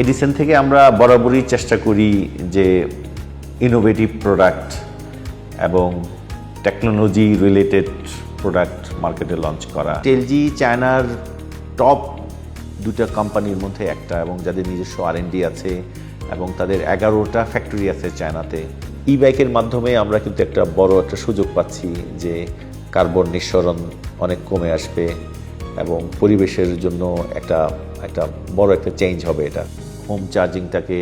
Edison থেকে আমরা বরাবরই চেষ্টা করি যে ইনোভেটিভ প্রোডাক্ট এবং টেকনোলজি রিলেটেড প্রোডাক্ট মার্কেটে লঞ্চ করা। টেলজি চায়নার টপ দুটা কোম্পানির মধ্যে একটা, এবং যাদের নিজস্ব R&D আছে এবং তাদের 11টা ফ্যাক্টরি আছে চায়নাতে। ই বাইকের মাধ্যমে আমরা কিন্তু একটা বড় একটা সুযোগ পাচ্ছি যে কার্বন নিঃসরণ অনেক কমে আসবে এবং পরিবেশের জন্য একটা বড় একটা চেঞ্জ হবে। এটা হোম চার্জিংটাকে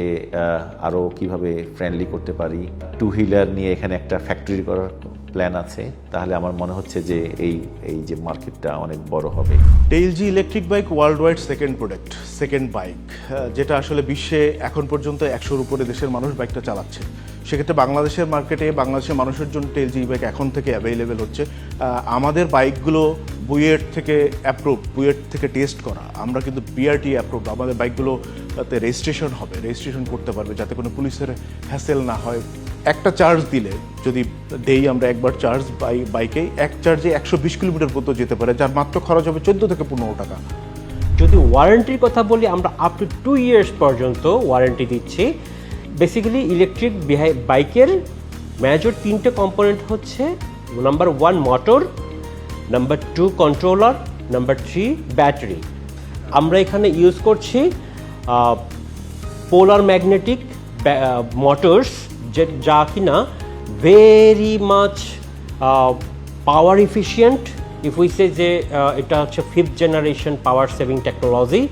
আরও কিভাবে ফ্রেন্ডলি করতে পারি, টু হুইলার নিয়ে এখানে একটা ফ্যাক্টরি করার প্ল্যান আছে, তাহলে আমার মনে হচ্ছে যে এই যে মার্কেটটা অনেক বড় হবে। টেলজি electric bike worldwide second product, second bike, যেটা আসলে বিশ্বে এখন পর্যন্ত 100-র উপরে দেশের মানুষ বাইকটা চালাচ্ছে। সেক্ষেত্রে বাংলাদেশের মার্কেটে বাংলাদেশের মানুষের জন্য টেলজি বাইক এখন থেকে অ্যাভেলেবেল হচ্ছে। আমাদের বাইকগুলো বুয়েট থেকে অ্যাপ্রুভ, বুয়েট থেকে টেস্ট করা, আমরা কিন্তু বিআরটি অ্যাপ্রুভ। আমাদের বাইকগুলোতে রেজিস্ট্রেশন হবে, রেজিস্ট্রেশন করতে পারবে যাতে কোনো পুলিশের হ্যাসেল না হয়। একটা চার্জ দিলে, যদি দেই আমরা একবার চার্জ বাইকে, এক চার্জে 120 কিলোমিটার পর্যন্ত যেতে পারে, যার মাত্র খরচ হবে 14 থেকে 15 টাকা। যদি ওয়ারেন্টির কথা বলি, আমরা আপ টু 2 ইয়ার্স পর্যন্ত ওয়ারেন্টি দিচ্ছি। বেসিক্যালি ইলেকট্রিক বাইকের মেজর 3টে কম্পোনেন্ট হচ্ছে: number 1 motor, number 2 controller, number 3 battery. আমরা এখানে ইউজ করছি পোলার ম্যাগনেটিক মোটরস, যা কিনা very much power efficient. If we say যে এটা হচ্ছে 5th generation power saving technology.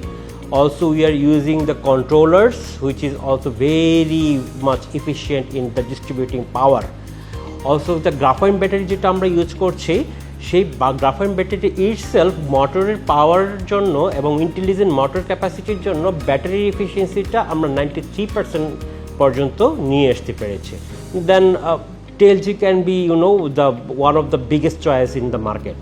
Also we are using the controllers which is also very much efficient in the distributing power. Also the graphene battery যেটা আমরা use করছি, সেই graphene battery itself মোটরের পাওয়ার জন্য এবং ইন্টেলিজেন্ট মোটর ক্যাপাসিটির জন্য battery এফিসিয়েন্সিটা আমরা 93% পর্যন্ত নিয়ে আসতে পেরেছি। দেন টেলজি can be the one of the biggest choice in the market.